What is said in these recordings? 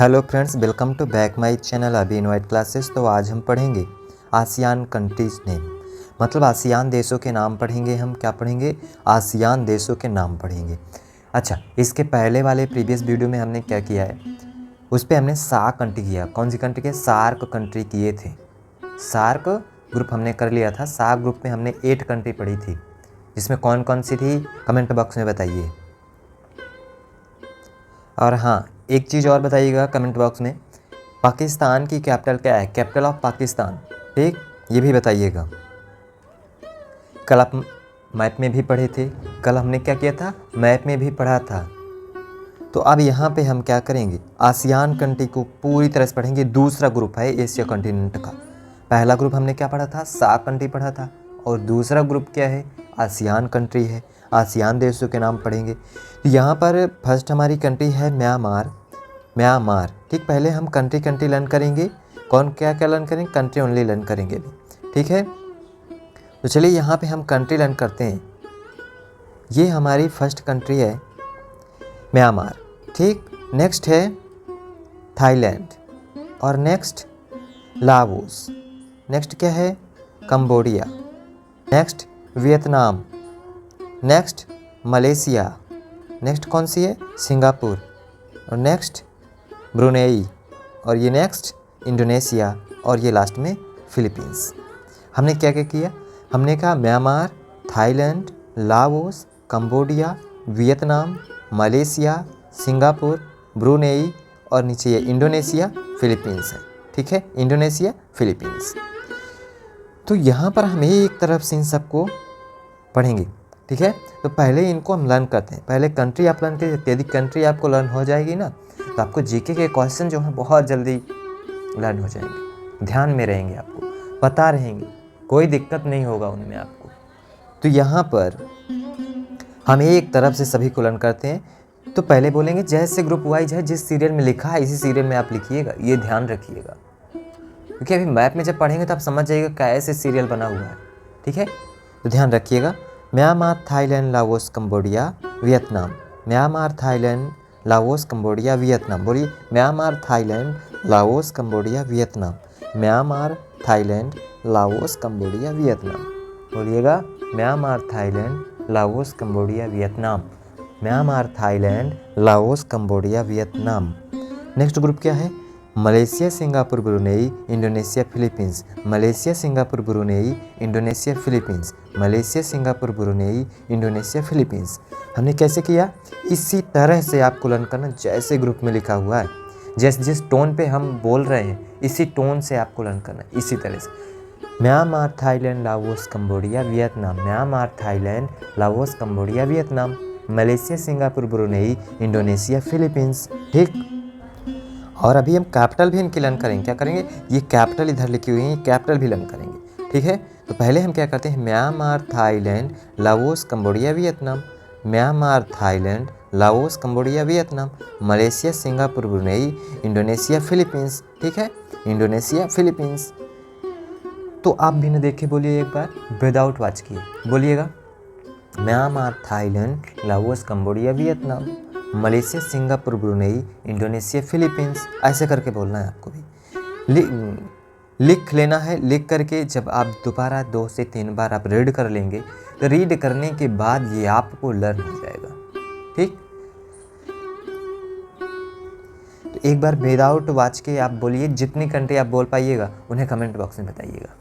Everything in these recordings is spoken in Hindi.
Hello friends, welcome to back my channel अभी इनवाइट क्लासेस। तो आज हम पढ़ेंगे आसियान कंट्रीज नेम, मतलब आसियान देशों के नाम पढ़ेंगे। हम क्या पढ़ेंगे? आसियान देशों के नाम पढ़ेंगे। अच्छा, इसके पहले वाले प्रीवियस वीडियो में हमने क्या किया है, उस पर हमने सार्क कंट्री किया। कौन सी कंट्री के? सार्क कंट्री किए थे। सार्क ग्रुप हमने कर लिया था। सार्क ग्रुप में हमने 8 कंट्री पढ़ी थी, जिसमें कौन कौन सी थी कमेंट बॉक्स में बताइए। और हाँ, एक चीज़ और बताइएगा कमेंट बॉक्स में, पाकिस्तान की कैपिटल क्या है? कैपिटल ऑफ पाकिस्तान, ठीक, ये भी बताइएगा। कल आप मैप में भी पढ़े थे, कल हमने क्या किया था? मैप में भी पढ़ा था। तो अब यहाँ पे हम क्या करेंगे? आसियान कंट्री को पूरी तरह से पढ़ेंगे। दूसरा ग्रुप है एशिया कॉन्टिनेंट का। पहला ग्रुप हमने क्या पढ़ा था? सार्क कंट्री पढ़ा था। और दूसरा ग्रुप क्या है? आसियान कंट्री है। आसियान देशों के नाम पढ़ेंगे। तो यहाँ पर फर्स्ट हमारी कंट्री है म्यांमार। म्यांमार, ठीक। पहले हम कंट्री कंट्री लर्न करेंगे। कौन क्या क्या लर्न करेंगे? कंट्री ओनली लर्न करेंगे अभी, ठीक है। तो चलिए यहाँ पे हम कंट्री लर्न करते हैं। ये हमारी फर्स्ट कंट्री है म्यांमार, ठीक। नेक्स्ट है थाईलैंड, और नेक्स्ट लाओस, नेक्स्ट क्या है? Cambodia, next Vietnam, next Malaysia, next कौन सी है? सिंगापुर, और नेक्स्ट ब्रुनेई, और ये नेक्स्ट इंडोनेशिया, और ये लास्ट में फिलीपींस। हमने क्या क्या किया? हमने कहा Myanmar, Thailand, Laos, Cambodia, Vietnam, Malaysia, Singapore, Brunei, और नीचे ये इंडोनेशिया, फिलीपींस है, ठीक है। Indonesia, Philippines. तो यहाँ पर हम एक तरफ से इन सबको पढ़ेंगे, ठीक है। तो पहले इनको हम लर्न करते हैं। पहले कंट्री आप लर्न करिए। यदि कंट्री आपको लर्न हो जाएगी ना, तो आपको जीके के क्वेश्चन जो हैं बहुत जल्दी लर्न हो जाएंगे, ध्यान में रहेंगे, आपको पता रहेंगे, कोई दिक्कत नहीं होगा उनमें आपको। तो यहाँ पर हम एक तरफ से सभी को लर्न करते हैं। तो पहले बोलेंगे जैसे ग्रुप वाइज है, जिस सीरियल में लिखा है इसी सीरियल में आप लिखिएगा, ये ध्यान रखिएगा, क्योंकि अभी मैप में जब पढ़ेंगे तो आप समझ जाइएगा कैसे सीरियल बना हुआ है, ठीक है। तो ध्यान रखिएगा। Myanmar, Thailand, Laos, Cambodia, Vietnam. Myanmar, Thailand, Laos, Cambodia, Vietnam. बोलिए, Myanmar, Thailand, Laos, Cambodia, Vietnam. Myanmar, Thailand, Laos, Cambodia, Vietnam. बोलिएगा, Myanmar, Thailand, Laos, Cambodia, Vietnam. Myanmar, Thailand, Laos, Cambodia, Vietnam. Next group क्या है? Malaysia, Singapore, Brunei, Indonesia, Philippines. Malaysia, Singapore, Brunei, Indonesia, Philippines. Malaysia, Singapore, Brunei, Indonesia, Philippines. हमने कैसे किया? इसी तरह से आपको लर्न करना, जैसे ग्रुप में लिखा हुआ है, जिस टोन पे हम बोल रहे हैं इसी टोन से आपको लर्न करना, इसी तरह से। Myanmar, Thailand, Laos, Cambodia, Vietnam. Myanmar, Thailand, Laos, Cambodia, Vietnam. Malaysia, Singapore, Brunei, Indonesia, Philippines, ठीक। और अभी हम कैपिटल भी इनकी लर्न करेंगे। क्या करेंगे? ये कैपिटल इधर लिखी हुई है, कैपिटल भी लर्न करेंगे, ठीक है। तो पहले हम क्या करते हैं? Myanmar, Thailand, Laos, Cambodia, Vietnam. Myanmar, Thailand, Laos, Cambodia, Vietnam. Malaysia, Singapore, Brunei, Indonesia, Philippines, ठीक है। Indonesia, Philippines. तो आप भी न देखे, बोलिए एक बार, विदाउट वॉच किए बोलिएगा। Myanmar, Thailand, Laos, Cambodia, Vietnam. Malaysia, Singapore, Brunei, Indonesia, Philippines. ऐसे करके बोलना है आपको भी। लिख लेना है। लिख करके जब आप दोबारा 2 से 3 बार आप रीड कर लेंगे, तो रीड करने के बाद ये आपको लर्न हो जाएगा, ठीक। तो एक बार विदाउट वॉच के आप बोलिए। जितनी कंट्री आप बोल पाइएगा उन्हें कमेंट बॉक्स में बताइएगा,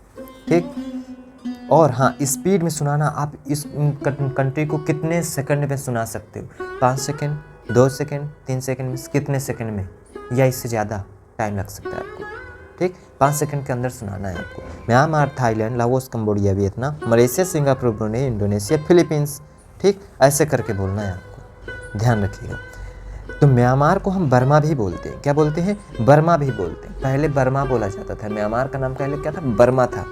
ठीक। और हाँ, स्पीड में सुनाना। आप इस कंट्री को कितने सेकंड में सुना सकते हो? 5 सेकंड, 2 सेकंड, 3 सेकंड में, कितने सेकंड में, या इससे ज़्यादा टाइम लग सकता है आपको, ठीक। 5 सेकंड के अंदर सुनाना है आपको। Myanmar, Thailand, Laos, Cambodia, Vietnam, Malaysia, Singapore, Brunei, Indonesia, Philippines, ठीक। ऐसे करके बोलना है आपको, ध्यान रखिएगा। तो म्यांमार को हम बर्मा भी बोलते हैं। क्या बोलते हैं? बर्मा भी बोलते हैं। पहले बर्मा बोला जाता था। म्यांमार का नाम पहले क्या था? बर्मा था,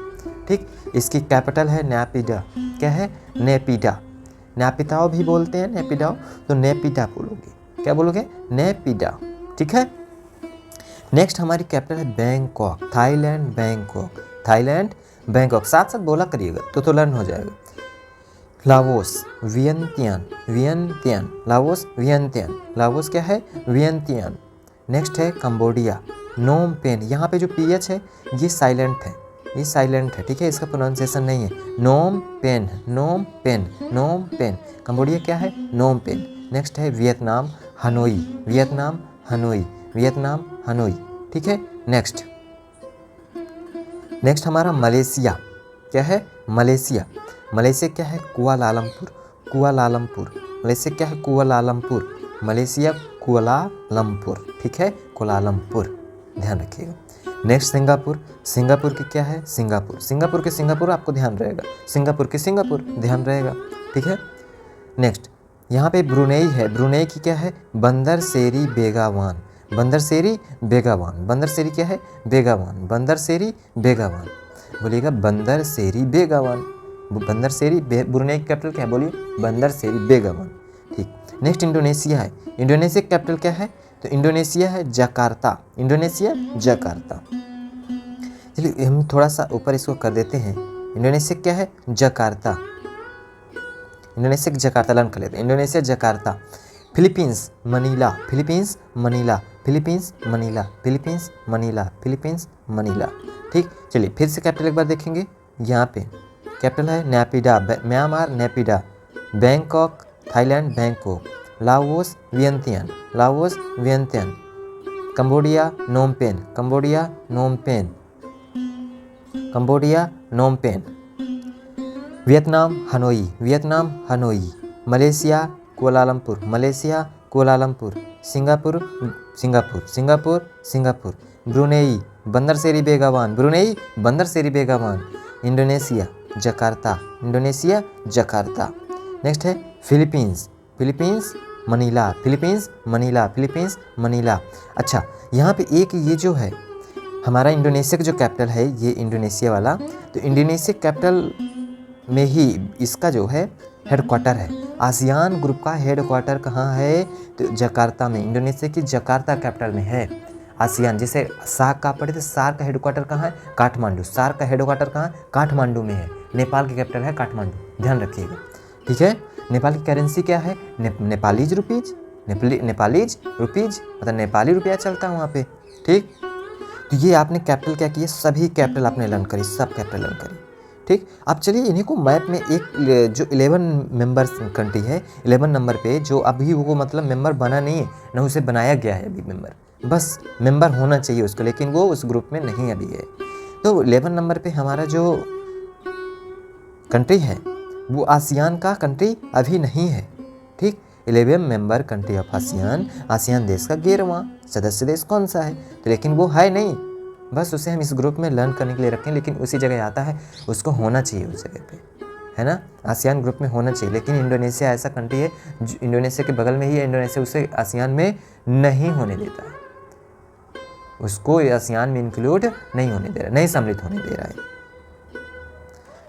ठीक। इसकी कैपिटल है नैपिडा। क्या है? नेपिडा। नैपिताओ भी बोलते हैं, नेपिडाओ। तो नेपिडा बोलोगे। क्या बोलोगे? नेपिडा, ठीक है। नेक्स्ट हमारी कैपिटल है Bangkok. Thailand, Bangkok. Thailand, Bangkok. साथ साथ बोला करिएगा तो लर्न हो जाएगा। Laos, Vientiane. Vientiane, Laos, Vientiane. Laos क्या है? वियंतियान। नेक्स्ट है कंबोडिया, नोम पेन, यहाँ पे जो पीएच है ये साइलेंट है, ये साइलेंट है, ठीक है, इसका प्रोनाउंसिएशन नहीं है, Phnom Penh, Phnom Penh, Phnom Penh. Cambodia क्या है? Phnom Penh. नेक्स्ट है Vietnam, Hanoi, Vietnam Hanoi, Vietnam Hanoi, ठीक है। नेक्स्ट हमारा मलेशिया, क्या है? मलेशिया, मलेशिया क्या है? कुआलालंपुर, कुआलालंपुर, मलेशिया क्या है? कुआलालंपुर, मलेशिया कुआलालंपुर, ठीक है, कुआलालंपुर, ध्यान रखिएगा। नेक्स्ट सिंगापुर, सिंगापुर की क्या है? सिंगापुर, सिंगापुर के सिंगापुर आपको ध्यान रहेगा, सिंगापुर के सिंगापुर ध्यान रहेगा, ठीक है। नेक्स्ट यहाँ पे ब्रुनेई है, ब्रुनेई की क्या है? बंदर सेरी बेगावान, बंदर सेरी बेगावान, बंदर सेरी क्या है? बेगावान, बंदर सेरी बेगावान, बोलिएगा बंदर सेरी बेगावान, बंदर सेरी ब्रुनेई की कैपिटल क्या है? बोलिए बंदर सेरी बेगावान, ठीक। नेक्स्ट इंडोनेशिया है, इंडोनेशिया की कैपिटल क्या है? तो इंडोनेशिया है जकार्ता, इंडोनेशिया जकार्ता। चलिए हम थोड़ा सा ऊपर इसको कर देते हैं, इंडोनेशिया क्या है? जकार्ता, इंडोनेशिया जकार्ता लर्न कर लेते हैं, Indonesia Jakarta. Philippines Manila, Philippines Manila, Philippines Manila, Philippines Manila, Philippines Manila, ठीक। चलिए फिर से कैपिटल एक बार देखेंगे, यहाँ पे कैपिटल है Naypyidaw, Myanmar Naypyidaw, Bangkok Thailand Bangkok, Laos Vientiane, Laos Vientiane, Cambodia Phnom Penh, Cambodia Phnom Penh, Cambodia Phnom Penh, Vietnam Hanoi, Vietnam Hanoi, Malaysia Kuala Lumpur, Malaysia Kuala Lumpur, Singapore Singapore, Singapore Singapore, Brunei Bandar Seri Begawan, Brunei Bandar Seri Begawan, Indonesia Jakarta, Indonesia Jakarta. Next है Philippines, Philippines Manila, Philippines Manila, Philippines Manila. अच्छा यहाँ पे एक ये जो है हमारा इंडोनेशिया का जो कैपिटल है, ये इंडोनेशिया वाला, तो इंडोनेशिया कैपिटल में ही इसका जो है हेडक्वार्टर है। आसियान ग्रुप का हेडक्वार्टर कहाँ है? तो जकार्ता में, इंडोनेशिया की जकार्ता कैपिटल में है। आसियान जैसे सार्क का पढ़े थे, सार्क का हेडक्वार्टर कहाँ है? काठमांडू, सार्क का हेडक्वार्टर कहाँ है? काठमांडू में है। नेपाल की कैपिटल है काठमांडू, ध्यान रखिएगा, ठीक है। नेपाल की करेंसी क्या है? नेपालीज रुपीज, नेपालीज रुपीज मतलब नेपाली रुपया चलता है वहाँ पे, ठीक। तो ये आपने कैपिटल क्या किए? सभी कैपिटल आपने लर्न करी, सब कैपिटल लर्न करी, ठीक। अब चलिए इन्हीं को मैप में एक जो 11 मेंबर्स कंट्री है, 11 नंबर पे जो अभी वो मतलब मेंबर बना नहीं है, ना उसे बनाया गया है अभी मेंबर, बस मेंबर होना चाहिए उसको, लेकिन वो उस ग्रुप में नहीं अभी है। तो 11 नंबर पे हमारा जो कंट्री है वो आसियान का कंट्री अभी नहीं है, ठीक। 11 member country of ASEAN, ASEAN देश का 11वां सदस्य देश कौन सा है? तो लेकिन वो है नहीं, बस उसे हम इस ग्रुप में लर्न करने के लिए रखें, लेकिन उसी जगह आता है, उसको होना चाहिए उस जगह पे, है ना, आसियान ग्रुप में होना चाहिए। लेकिन इंडोनेशिया ऐसा कंट्री है जो इंडोनेशिया के बगल में ही है, इंडोनेशिया उसे आसियान में नहीं होने देता है, उसको आसियान में इंक्लूड नहीं होने दे रहा, नहीं सम्मिलित होने दे रहा है।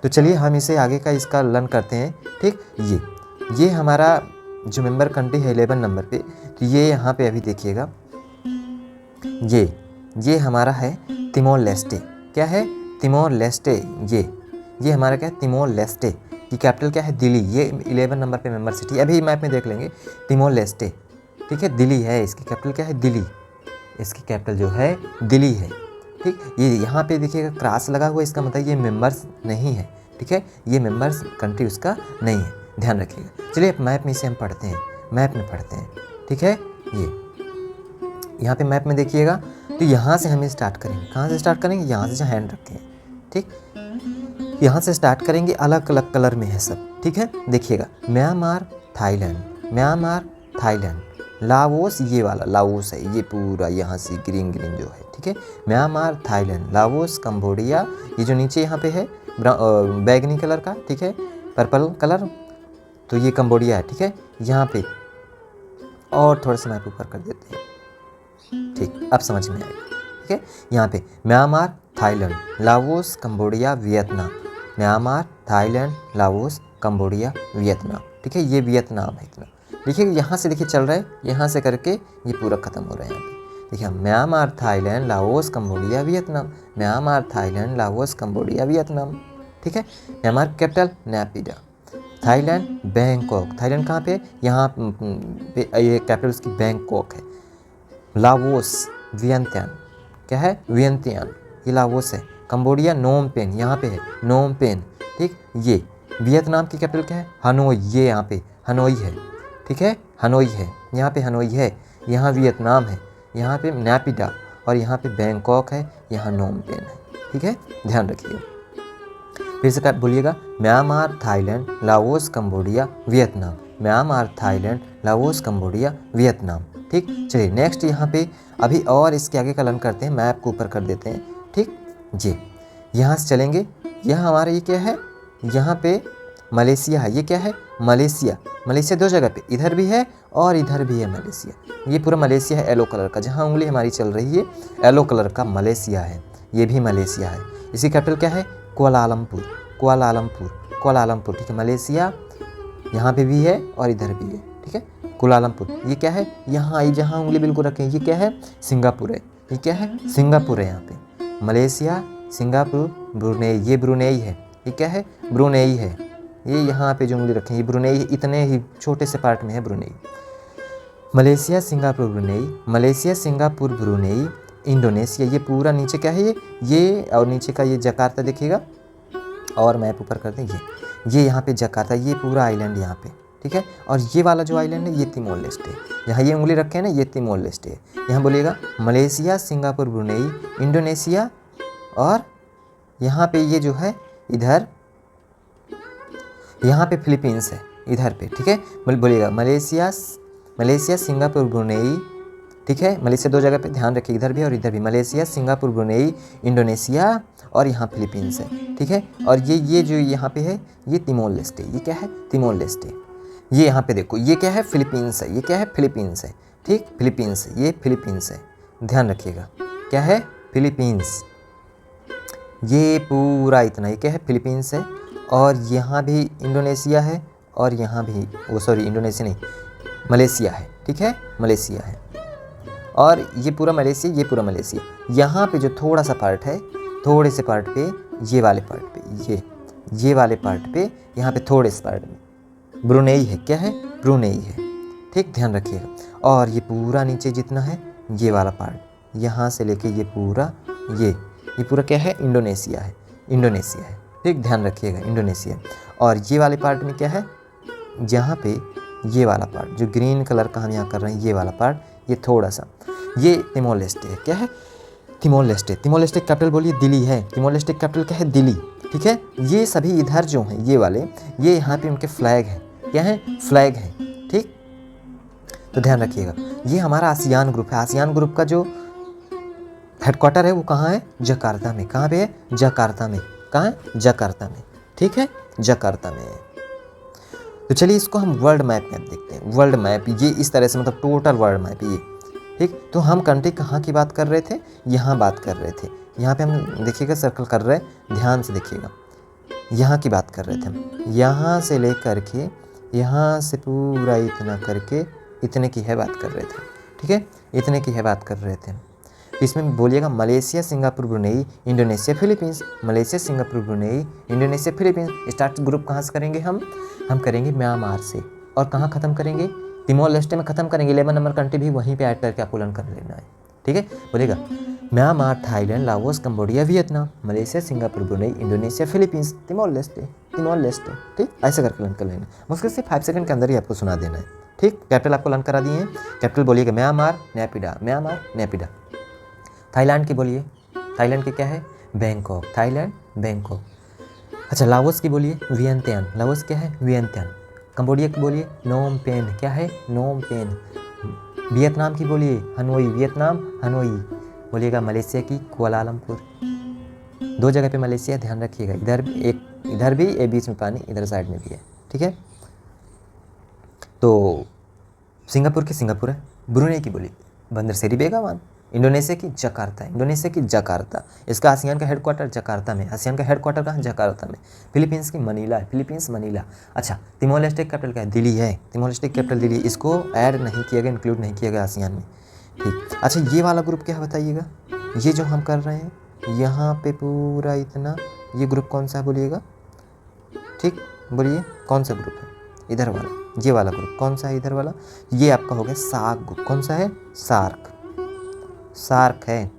तो चलिए हम इसे आगे का इसका लर्न करते हैं, ठीक। ये हमारा जो मेंबर कंट्री है 11 नंबर पे, तो ये यहाँ पे अभी देखिएगा, ये हमारा है तिमोर लेस्टे, क्या है? तिमोर लेस्टे, ये हमारा क्या है? तिमोर लेस्टे की कैपिटल क्या है? दिल्ली, ये 11 नंबर पे मेंबर सिटी, अभी मैप में देख लेंगे, तिमोर लेस्टे, ठीक है, दिल्ली है, इसकी कैपिटल क्या है? दिल्ली, इसकी कैपिटल जो है दिल्ली है, ठीक। ये यहाँ पे देखिएगा क्रॉस लगा हुआ, इसका मतलब ये मेंबर्स नहीं है, ठीक है, ये मेंबर्स कंट्री उसका नहीं है, ध्यान रखिएगा। चलिए मैप में इसे हम पढ़ते हैं, मैप में पढ़ते हैं, ठीक है। ये यहाँ पे मैप में देखिएगा, तो यहाँ से हमें स्टार्ट करेंगे, कहाँ से स्टार्ट करेंगे? यहाँ से जहाँ हैंड रखे हैं, ठीक, यहाँ से स्टार्ट करेंगे, अलग अलग कलर में है सब, ठीक है। देखिएगा Myanmar Thailand, Myanmar Thailand, Laos, ये वाला लाओस है, ये पूरा यहाँ से ग्रीन ग्रीन जो है, ठीक है, म्यांमार थाईलैंड, लाओस कंबोडिया, ये जो नीचे यहाँ पे है बैगनी कलर का, ठीक है, पर्पल कलर, तो ये कंबोडिया है, ठीक है। यहाँ पे और थोड़ा सा मैप ऊपर कर देते हैं, ठीक, अब समझ में आएगा, ठीक है। यहाँ पे Myanmar Thailand, Laos Cambodia Vietnam, Myanmar Thailand Laos Cambodia Vietnam, ठीक है, ये वियतनाम है इतना। देखिए यहाँ से देखिए चल रहा है, यहाँ से करके ये पूरा खत्म हो रहा है। यहाँ पे देखिए Myanmar Thailand Laos Cambodia Vietnam, Myanmar Thailand Laos Cambodia Vietnam, ठीक है। Myanmar capital Naypyidaw, Thailand Bangkok, Thailand कहाँ पे? यहाँ पे ये कैपिटल उसकी बैंकॉक है। लाओस वियंतियान, क्या है वियंतियान, ये लाओस है। कंबोडिया नोम पेन, यहाँ पे है नोम पेन, ठीक। ये वियतनाम की कैपिटल क्या है हनोई, ये यहाँ पे हनोई है, ठीक है हनोई है, यहाँ पे हनोई है, यहाँ वियतनाम है, यहाँ पे नैपिडा और यहाँ पे बैंकॉक है, यहाँ नोम पेन है, ठीक है ध्यान रखिए। फिर से बोलिएगा Myanmar Thailand Laos Cambodia Vietnam, Myanmar Thailand Laos Cambodia Vietnam, ठीक। चलिए नेक्स्ट यहाँ पे अभी और इसके आगे का लर्न करते हैं, मैप को ऊपर कर देते हैं, ठीक जी। यहाँ से चलेंगे, यह हमारा ये क्या है, यहाँ पे मलेशिया है, ये क्या है मलेशिया, मलेशिया दो जगह पे, इधर भी है और इधर भी है मलेशिया, ये पूरा मलेशिया है येलो कलर का, जहाँ उंगली हमारी चल रही है येलो कलर का मलेशिया है, ये भी मलेशिया है। इसी कैपिटल क्या है कुआलालंपुर, कुआलालंपुर, कुआलालंपुर, ठीक है मलेशिया यहाँ पे भी है और इधर भी है, ठीक है कुआलालंपुर। ये क्या है यहाँ आई जहाँ उंगली बिल्कुल रखें, ये क्या है सिंगापुर है, ये क्या है सिंगापुर है, यहाँ पे मलेशिया सिंगापुर ब्रुनेई, ये ब्रुनेई है, ये क्या है ब्रुनेई है, ये यहाँ पे जो उंगली रखें ये ब्रुनेई, इतने ही छोटे से पार्ट में है Brunei. Malaysia Singapore Brunei, Malaysia Singapore Brunei Indonesia, ये पूरा नीचे क्या है ये और नीचे का ये जकार्ता देखिएगा, और मैप ऊपर कर दें, ये यहाँ पे जकार्ता, ये पूरा आइलैंड यहाँ पे, ठीक है। और ये वाला जो आइलैंड है ये तिमोर लेस्टे, यहाँ ये उंगली रखे हैं ना ये तिमोर लेस्टे। यहाँ बोलिएगा मलेशिया सिंगापुर ब्रुनेई इंडोनेशिया, और यहाँ पे ये जो है इधर यहाँ पे फिलीपींस है इधर पे, ठीक है बोलिएगा मलेशिया, मलेशिया सिंगापुर ब्रुनेई, ठीक है मलेशिया दो जगह पे ध्यान रखिए, इधर भी और इधर भी, मलेशिया सिंगापुर ब्रुनेई इंडोनेशिया और यहाँ फिलीपींस है, ठीक है। और ये जो यहाँ पे है ये तिमोर लेस्टे, ये क्या है तिमोर लेस्टे, ये यहाँ पे देखो ये क्या है फिलीपींस है, ये क्या है फिलीपींस है, ठीक फिलीपींस है, ये फिलीपींस है, ध्यान रखिएगा क्या है फिलीपींस, ये पूरा इतना ये क्या है फिलीपींस है। और यहाँ भी इंडोनेशिया है और यहाँ भी वो सॉरी इंडोनेशिया नहीं मलेशिया है, ठीक है मलेशिया है। और ये पूरा मलेशिया, ये पूरा मलेशिया, यहाँ पे जो थोड़ा सा पार्ट है, थोड़े से पार्ट पे ये वाले पार्ट पे ये वाले पार्ट पे यहाँ पे थोड़े से पार्ट में ब्रुनेई है, क्या है ब्रुनेई है, ठीक ध्यान रखिएगा। और ये पूरा नीचे जितना है ये वाला पार्ट यहाँ से लेके ये पूरा ये पूरा क्या है इंडोनेशिया है, इंडोनेशिया है, ठीक ध्यान रखिएगा इंडोनेशिया। और ये वाले पार्ट में क्या है जहाँ पे ये वाला पार्ट जो ग्रीन कलर का हम यहाँ कर रहे हैं ये वाला पार्ट, ये थोड़ा सा ये तिमोर लेस्टे है, क्या है Timor Leste. Timor Leste capital बोलिए दिल्ली है, तिमोर लेस्टे कैपिटल क्या है दिल्ली, ठीक है। ये सभी इधर जो हैं ये वाले ये यहाँ पे उनके फ्लैग हैं, क्या है फ्लैग हैं, ठीक। तो ध्यान रखिएगा ये हमारा आसियान ग्रुप है, आसियान ग्रुप का जो हेडक्वार्टर है वो कहाँ है जकार्ता में, कहाँ पे है जकार्ता में, कहाँ है जकार्ता में, ठीक है जकार्ता में। तो चलिए इसको हम वर्ल्ड मैप में देखते हैं, वर्ल्ड मैप ये इस तरह से मतलब टोटल वर्ल्ड मैप ये, ठीक। तो हम कंट्री कहाँ की बात कर रहे थे, यहाँ बात कर रहे थे, यहाँ पे हम देखिएगा सर्कल कर रहे हैं, ध्यान से देखिएगा यहाँ की बात कर रहे थे हम, यहाँ से लेकर के यहाँ से पूरा इतना करके इतने की है बात कर रहे थे, ठीक है इतने की है बात कर रहे थे। इसमें बोलिएगा Malaysia Singapore Brunei Indonesia Philippines, Malaysia Singapore Brunei Indonesia Philippines. Start group कहाँ से करेंगे हम करेंगे म्यांमार से, और कहाँ ख़त्म करेंगे तिमोर लेस्टे में ख़त्म करेंगे, 11 नंबर कंट्री भी वहीं पे ऐड करके आपको लर्न कर लेना है, ठीक है। बोलेगा Myanmar Thailand Laos Cambodia Vietnam, Malaysia Singapore Brunei Indonesia Philippines, Timor Leste, ठीक ऐसे करके लर्न कर लेना। मुश्किल से 5 सेकंड के अंदर ही आपको सुना देना है, ठीक। कैपिटल आपको लर्न करा दिए हैं, कैपिटल बोलिएगा म्यांमार नैपिडा, म्यांमार नैपिडा। थाईलैंड की बोलिए, थाईलैंड की क्या है बैंकॉक, थाईलैंड बैंकॉक। अच्छा लाओस की बोलिए वियंतियान, लाओस क्या है वियंतियान। कंबोडिया की बोलिए नोम पेन, क्या है नोम पेन। वियतनाम की बोलिए हनोई, वियतनाम हनोई। बोलिएगा मलेशिया की कुआलालंपुर, दो जगह पे मलेशिया ध्यान रखिएगा, इधर भी एक बीच में पानी इधर साइड में भी है, ठीक है। तो सिंगापुर की सिंगापुर है, ब्रुनेई की बोलिए बंदरसेरी बेगावान। इंडोनेशिया की जकार्ता, इंडोनेशिया की जकार्ता, इसका आसियान का हेडक्वार्टर जकार्ता में, आसियान का हेडक्वार्टर कहाँ जकार्ता में। फिलीपींस की मनीला है, फिलीपींस मनीला। अच्छा तिमोर लेस्टे कैपिटल क्या है दिल्ली है, तिमोर लेस्टे कैपिटल दिल्ली, इसको ऐड नहीं किया गया, इंक्लूड नहीं किया गया आसियान में, ठीक। अच्छा ये वाला ग्रुप क्या है बताइएगा, ये जो हम कर रहे हैं यहाँ पे पूरा इतना, ये ग्रुप कौन सा है बोलिएगा, ठीक बोलिए कौन सा ग्रुप है, इधर वाला, ये वाला ग्रुप कौन सा है इधर वाला, ये आपका हो गया सार्क ग्रुप। कौन सा है सार्क, सार्क है,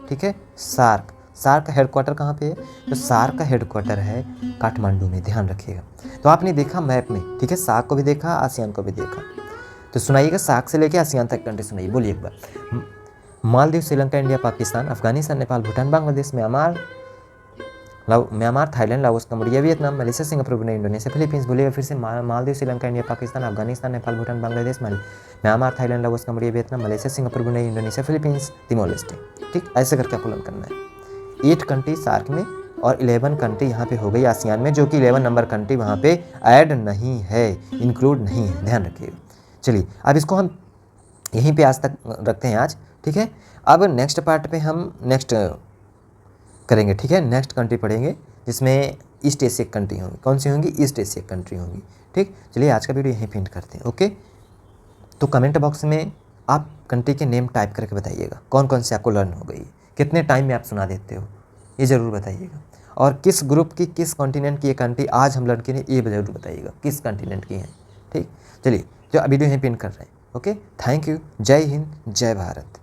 ठीक है। सार्क, सार्क का हेडक्वार्टर कहाँ पे है? तो सार्क का हेडक्वार्टर है काठमांडू में, ध्यान रखिएगा। तो आपने देखा मैप में, ठीक है, सार्क को भी देखा, आसियान को भी देखा। तो सुनाइएगा, सार्क से लेके आसियान तक कंट्री सुनाइए, बोलिए एक बार। Maldives, Sri Lanka, India, Pakistan, Afghanistan, Nepal, Bhutan, Bangladesh, Myanmar, Thailand, Laos, Cambodia, Vietnam, Malaysia, Singapore, Brunei, Indonesia, Philippines. बोलिएगा फिर से, Maldives, Sri Lanka, India, Pakistan, Afghanistan, Nepal, Bhutan, Bangladesh, Myanmar, Thailand, Laos, Cambodia, Vietnam, Malaysia, Singapore, Brunei, Indonesia, Philippines, Timor Leste. ठीक, ऐसे करके आपको लर्न करना है। 8 कंट्री सार्क में और 11 कंट्री यहाँ पे हो गई आसियान में, जो कि 11 नंबर कंट्री वहाँ पे ऐड नहीं है, इंक्लूड नहीं है, ध्यान रखिएगा। चलिए अब इसको हम यहीं पे आज तक रखते हैं आज, ठीक है। अब नेक्स्ट पार्ट पे हम नेक्स्ट करेंगे, ठीक है। नेक्स्ट कंट्री पढ़ेंगे जिसमें ईस्ट एशिया कंट्री होंगी। कौन सी होंगी? ईस्ट एशिया कंट्री होंगी, ठीक। चलिए आज का वीडियो यहीं पे एंड करते हैं, ओके। तो कमेंट बॉक्स में आप कंट्री के नेम टाइप करके बताइएगा, कौन कौन से आपको लर्न हो गई, कितने टाइम में आप सुना देते हो, ये ज़रूर बताइएगा। और किस ग्रुप की, किस कॉन्टिनेंट की ये कंट्री आज हम लर्न किए, ये ज़रूर बताइएगा किस कॉन्टिनेंट की है, ठीक। चलिए जो वीडियो यहीं पे एंड कर रहे हैं, ओके। थैंक यू, जय हिंद, जय भारत।